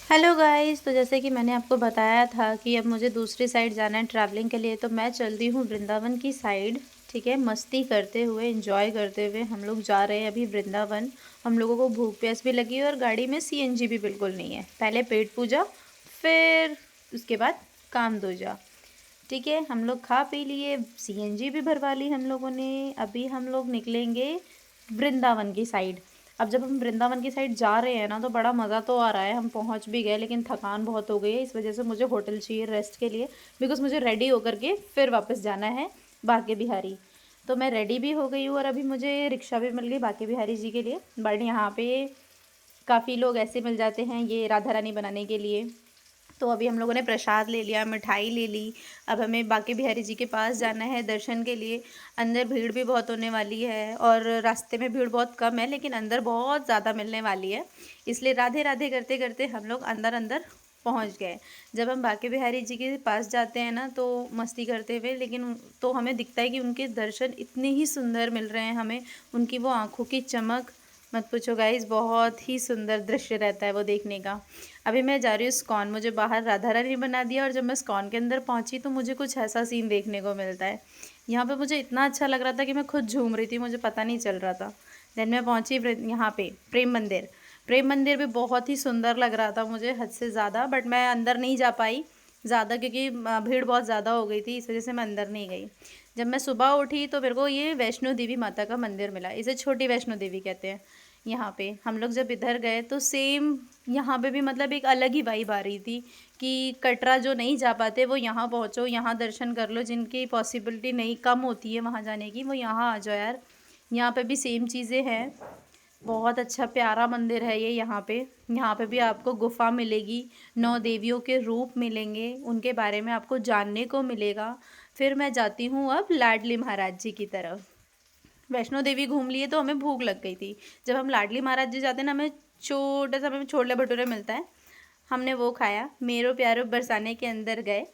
Hello guys, तो जैसे कि मैंने आपको बताया था कि अब मुझे दूसरी साइड जाना है ट्रैवलिंग के लिए। तो मैं चल रही हूँ वृंदावन की साइड। ठीक है, मस्ती करते हुए एंजॉय करते हुए हम लोग जा रहे हैं अभी वृंदावन। हम लोगों को भूख प्यास भी लगी है और गाड़ी में सीएनजी भी बिल्कुल नहीं है। पहले पेट पूजा, फिर उसके बाद काम दूजा। ठीक है, हम लोग खा पी लिए, सीएनजी भी भरवा ली हम लोगों ने। अभी हम लोग निकलेंगे वृंदावन की साइड। अब जब हम वृंदावन की साइड जा रहे हैं ना, तो बड़ा मज़ा तो आ रहा है। हम पहुंच भी गए, लेकिन थकान बहुत हो गई है। इस वजह से मुझे होटल चाहिए रेस्ट के लिए, बिकॉज मुझे रेडी होकर के फिर वापस जाना है बाके बिहारी। तो मैं रेडी भी हो गई हूँ और अभी मुझे रिक्शा भी मिल गई बाके बिहारी जी के लिए। बट यहाँ पे काफ़ी लोग ऐसे मिल जाते हैं ये राधा रानी बनाने के लिए। तो अभी हम लोगों ने प्रसाद ले लिया, मिठाई ले ली। अब हमें बाके बिहारी जी के पास जाना है दर्शन के लिए। अंदर भीड़ भी बहुत होने वाली है और रास्ते में भीड़ बहुत कम है, लेकिन अंदर बहुत ज़्यादा मिलने वाली है। इसलिए राधे राधे करते करते हम लोग अंदर अंदर पहुंच गए। जब हम बाके बिहारी जी के पास जाते हैं ना, तो मस्ती करते हुए, लेकिन तो हमें दिखता है कि उनके दर्शन इतने ही सुंदर मिल रहे हैं हमें। उनकी वो आँखों की चमक मत पूछो गाइस, बहुत ही सुंदर दृश्य रहता है वो देखने का। अभी मैं जा रही हूँ स्कॉन। मुझे बाहर राधा रानी बना दिया और जब मैं स्कॉन के अंदर पहुँची तो मुझे कुछ ऐसा सीन देखने को मिलता है। यहाँ पे मुझे इतना अच्छा लग रहा था कि मैं खुद झूम रही थी, मुझे पता नहीं चल रहा था। देन मैं पहुँची यहाँ पे प्रेम मंदिर। प्रेम मंदिर भी बहुत ही सुंदर लग रहा था मुझे, हद से ज़्यादा। बट मैं अंदर नहीं जा पाई ज़्यादा, क्योंकि भीड़ बहुत ज़्यादा हो गई थी, इस वजह से मैं अंदर नहीं गई। जब मैं सुबह उठी तो मेरे को ये वैष्णो देवी माता का मंदिर मिला। इसे छोटी वैष्णो देवी कहते हैं। यहाँ पे हम लोग जब इधर गए तो सेम यहाँ पे भी मतलब एक अलग ही वाइब आ रही थी कि कटरा जो नहीं जा पाते वो यहाँ पहुँचो, यहाँ दर्शन कर लो। जिनकी पॉसिबिलिटी नहीं, कम होती है वहाँ जाने की, वो यहाँ आ जाओ यार। यहाँ पे भी सेम चीज़ें हैं। बहुत अच्छा प्यारा मंदिर है ये। यहाँ पे भी आपको गुफा मिलेगी, 9 देवियों के रूप मिलेंगे, उनके बारे में आपको जानने को मिलेगा। फिर मैं जाती हूँ अब लाडली महाराज जी की तरफ। वैष्णो देवी घूम लिए तो हमें भूख लग गई थी। जब हम लाडली महाराज जी जाते हैं ना, हमें छोटा सा हमें छोले भटूरे मिलता है, हमने वो खाया। मेरो प्यारो बरसाने के अंदर गए।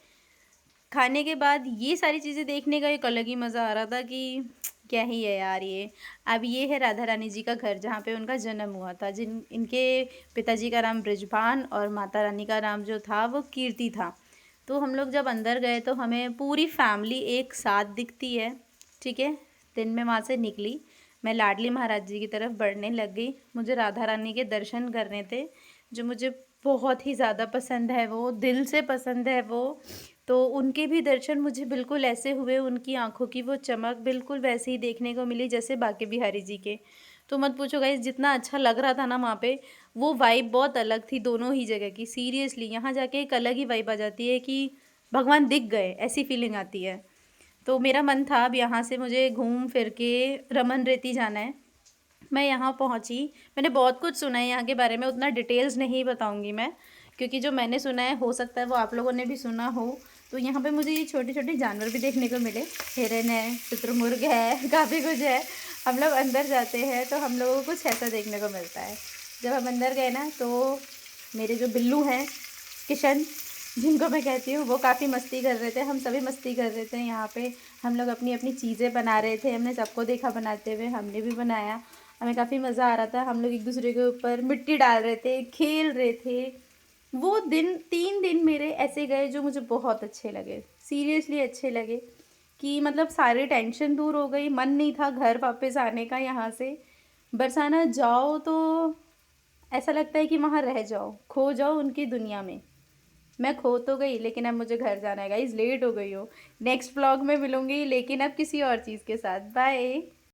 खाने के बाद ये सारी चीज़ें देखने का एक अलग ही मज़ा आ रहा था कि क्या ही है यार ये। अब ये है राधा रानी जी का घर, जहाँ पे उनका जन्म हुआ था। इनके पिताजी का नाम बृजभान और माता रानी का नाम जो था वो कीर्ति था। तो हम लोग जब अंदर गए तो हमें पूरी फैमिली एक साथ दिखती है। ठीक है, दिन में वहाँ से निकली, मैं लाडली महाराज जी की तरफ बढ़ने लग गई। मुझे राधा रानी के दर्शन करने थे, जो मुझे बहुत ही ज़्यादा पसंद है, वो दिल से पसंद है वो। तो उनके भी दर्शन मुझे बिल्कुल ऐसे हुए, उनकी आंखों की वो चमक बिल्कुल वैसे ही देखने को मिली जैसे बाके बिहारी जी के। तो मत पूछो गाइस, जितना अच्छा लग रहा था ना वहाँ पे, वो वाइब बहुत अलग थी दोनों ही जगह की। सीरियसली यहाँ जाके एक अलग ही वाइब आ जाती है कि भगवान दिख गए, ऐसी फीलिंग आती है। तो मेरा मन था अब यहाँ से मुझे घूम फिर के रमन रेती जाना है। मैं यहाँ पहुँची। मैंने बहुत कुछ सुना है यहाँ के बारे में, उतना डिटेल्स नहीं बताऊँगी मैं, क्योंकि जो मैंने सुना है हो सकता है वो आप लोगों ने भी सुना हो। तो यहाँ पे मुझे ये छोटे छोटे जानवर भी देखने को मिले। हिरन है, शुतुरमुर्ग है, काफ़ी कुछ है। हम लोग अंदर जाते हैं तो हम लोगों को कुछ ऐसा देखने को मिलता है। जब हम अंदर गए ना, तो मेरे जो बिल्लू हैं, किशन जिनको मैं कहती हूँ, वो काफ़ी मस्ती कर रहे थे। हम सभी मस्ती कर रहे थे यहाँ पे। हम लोग अपनी अपनी चीज़ें बना रहे थे। हमने सबको देखा बनाते हुए, हमने भी बनाया। हमें काफ़ी मज़ा आ रहा था। हम लोग एक दूसरे के ऊपर मिट्टी डाल रहे थे, खेल रहे थे। वो दिन 3 दिन मेरे ऐसे गए जो मुझे बहुत अच्छे लगे, सीरियसली अच्छे लगे। कि मतलब सारी टेंशन दूर हो गई, मन नहीं था घर वापस आने का यहाँ से। बरसाना जाओ तो ऐसा लगता है कि वहाँ रह जाओ, खो जाओ उनकी दुनिया में। मैं खो तो गई, लेकिन अब मुझे घर जाना है गाइस, लेट हो गई हो। नेक्स्ट व्लॉग में मिलूंगी, लेकिन अब किसी और चीज़ के साथ। बाय।